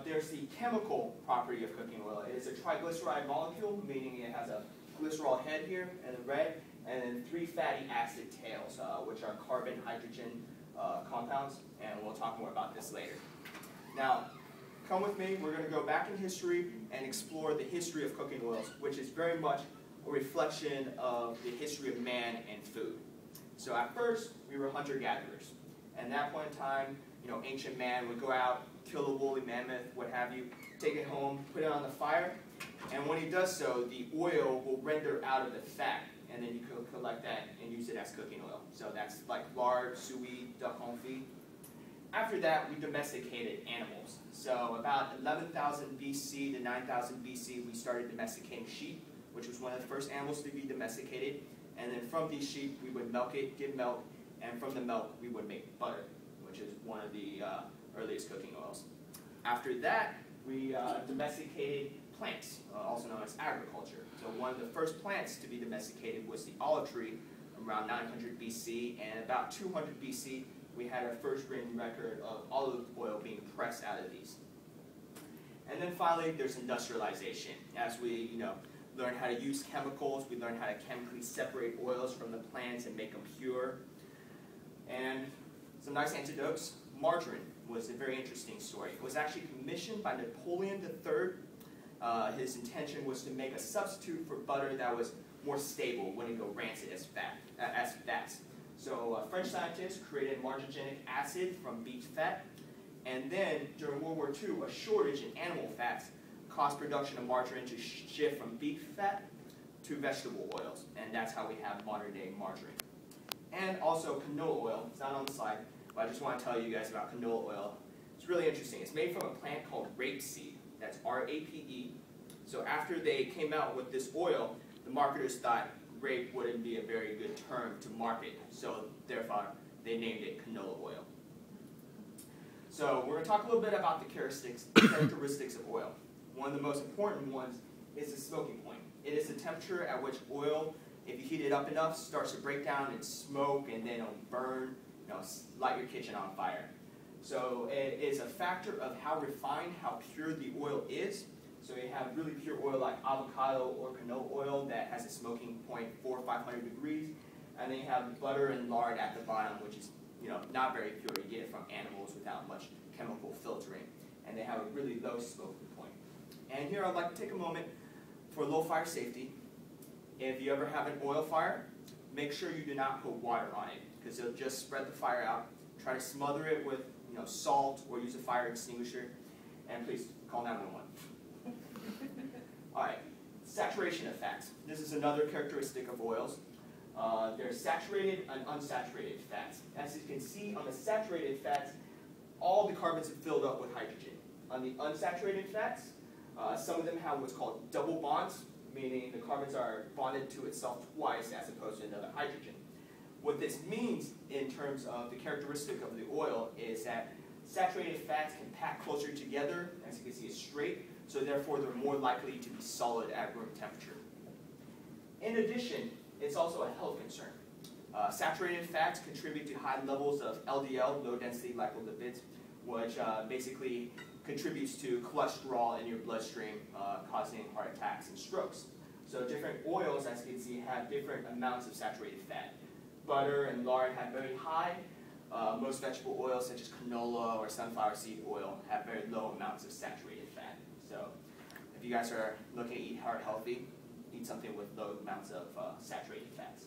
there's the chemical property of cooking oil. It is a triglyceride molecule, meaning it has a glycerol head here and the red, and then 3 fatty acid tails, which are carbon-hydrogen compounds, and we'll talk more about this later. Now, come with me. We're going to go back in history and explore the history of cooking oils, which is very much a reflection of the history of man and food. So at first, we were hunter-gatherers. And at that point in time, ancient man would go out, kill a woolly mammoth, what have you, take it home, put it on the fire, and when he does so, the oil will render out of the fat, and then you can collect that and use it as cooking oil. So that's like lard, suet, duck confit. After that, we domesticated animals. So about 11,000 BC to 9,000 BC, we started domesticating sheep, which was one of the first animals to be domesticated. And then from these sheep, we would milk it, give milk, and from the milk, we would make butter, which is one of the earliest cooking oils. After that, we domesticated plants, also known as agriculture. So one of the first plants to be domesticated was the olive tree around 900 BC, and about 200 BC, we had our first written record of olive oil being pressed out of these. And then finally, there's industrialization. As we learn how to use chemicals, we learn how to chemically separate oils from the plants and make them pure. And some nice anecdotes. Margarine was a very interesting story. It was actually commissioned by Napoleon III. His intention was to make a substitute for butter that was more stable, wouldn't go rancid as fast. So French scientists created margarinic acid from beef fat, and then during World War II, a shortage in animal fats caused production of margarine to shift from beef fat to vegetable oils, and that's how we have modern-day margarine. And also canola oil. It's not on the slide, but I just want to tell you guys about canola oil. It's really interesting. It's made from a plant called rapeseed. That's R-A-P-E. So after they came out with this oil, the marketers thought rape wouldn't be a very good term to market, so therefore they named it canola oil. So we're going to talk a little bit about the characteristics of oil. One of the most important ones is the smoking point. It is the temperature at which oil, if you heat it up enough, starts to break down and smoke, and then it'll burn, light your kitchen on fire. So it is a factor of how refined, how pure the oil is. So you have really pure oil like avocado or canola oil that has a smoking point 400 or 500 degrees, and then you have butter and lard at the bottom, which is not very pure. You get it from animals without much chemical filtering, and they have a really low smoking point. And here I'd like to take a moment for low fire safety. If you ever have an oil fire, make sure you do not put water on it, because it'll just spread the fire out. Try to smother it with salt or use a fire extinguisher, and please call 911. All right, saturation of fats. This is another characteristic of oils. There's saturated and unsaturated fats. As you can see on the saturated fats, all the carbons are filled up with hydrogen. On the unsaturated fats, some of them have what's called double bonds, meaning the carbons are bonded to itself twice as opposed to another hydrogen. What this means in terms of the characteristic of the oil is that saturated fats can pack closer together. As you can see, it's straight, so therefore they're more likely to be solid at room temperature. In addition, it's also a health concern. Saturated fats contribute to high levels of LDL, low-density lipolipids, which basically contributes to cholesterol in your bloodstream, causing heart attacks and strokes. So different oils, as you can see, have different amounts of saturated fat. Butter and lard have very high. Most vegetable oils, such as canola or sunflower seed oil, have very low amounts of saturated fat. So if you guys are looking to eat heart healthy, eat something with low amounts of saturated fats.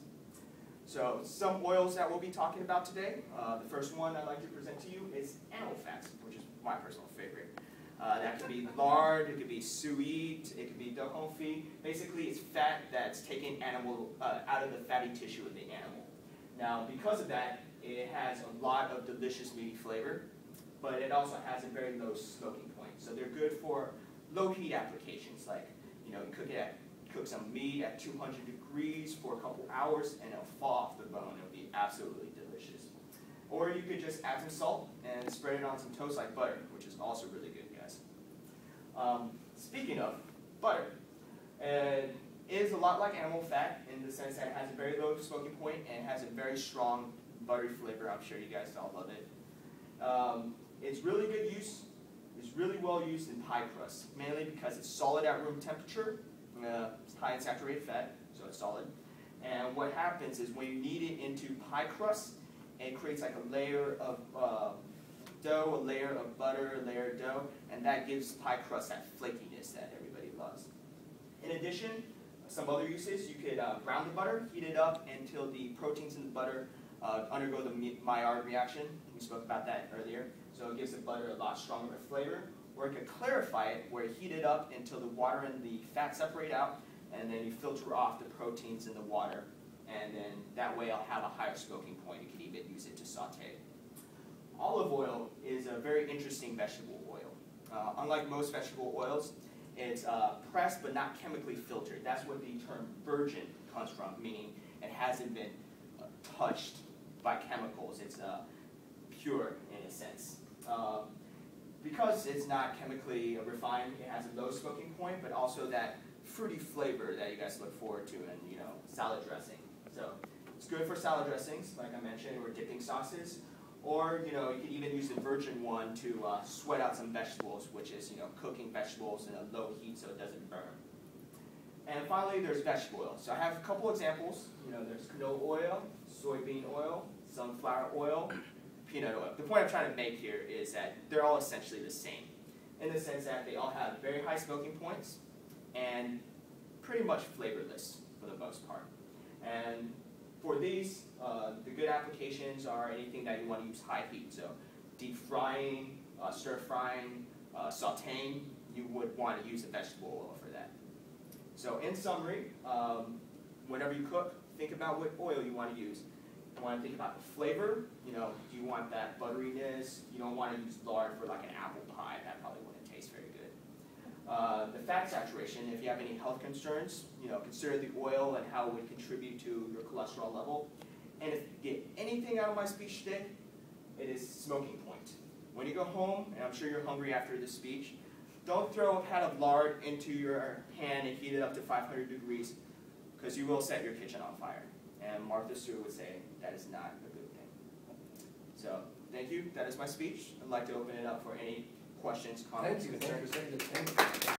So some oils that we'll be talking about today. The first one I'd like to present to you is animal fats, which is my personal favorite. That could be lard, it could be suet, it could be duck confit. Basically, it's fat that's taken out of the fatty tissue of the animal. Now, because of that, it has a lot of delicious meaty flavor, but it also has a very low smoking point. So they're good for low heat applications, like you cook some meat at 200 degrees for a couple hours, and it'll fall off the bone. It'll be absolutely delicious. Or you could just add some salt and spread it on some toast like butter, which is also really good, guys. Speaking of butter, it is a lot like animal fat in the sense that it has a very low smoking point and has a very strong buttery flavor. I'm sure you guys all love it. It's really good use is really well used in pie crust, mainly because it's solid at room temperature, it's high in saturated fat, so it's solid. And what happens is when you knead it into pie crust, it creates like a layer of dough, a layer of butter, a layer of dough, and that gives pie crust that flakiness that everybody loves. In addition, some other uses, you could brown the butter, heat it up until the proteins in the butter undergo the Maillard reaction. We spoke about that earlier. So it gives the butter a lot stronger flavor. Or you could clarify it, where you heat it up until the water and the fat separate out, and then you filter off the proteins in the water. And then that way I'll have a higher smoking point. You can even use it to saute. Olive oil is a very interesting vegetable oil. Unlike most vegetable oils, it's pressed but not chemically filtered. That's what the term virgin comes from, meaning it hasn't been touched by chemicals. It's pure in a sense. Because it's not chemically refined, it has a low smoking point, but also that fruity flavor that you guys look forward to in salad dressing. So it's good for salad dressings, like I mentioned, or dipping sauces. Or you could even use the virgin one to sweat out some vegetables, which is cooking vegetables in a low heat so it doesn't burn. And finally, there's vegetable oil. So I have a couple examples. There's canola oil, soybean oil, sunflower oil, peanut oil. The point I'm trying to make here is that they're all essentially the same, in the sense that they all have very high smoking points and pretty much flavorless for the most part. And for these, the good applications are anything that you want to use high heat. So deep frying, stir frying, sauteing, you would want to use a vegetable oil for that. So in summary, whenever you cook, think about what oil you want to use. You want to think about the flavor. Do you want that butteriness? You don't want to use lard for like an apple pie. That probably wouldn't taste very good. The fat saturation, if you have any health concerns, consider the oil and how it would contribute to your cholesterol level. And if you get anything out of my speech today, it is smoking point. When you go home, and I'm sure you're hungry after this speech, don't throw a pat of lard into your pan and heat it up to 500 degrees, because you will set your kitchen on fire. And Martha Stewart would say that is not a good thing. So thank you. That is my speech. I'd like to open it up for any questions, comments, concerns. Thank you.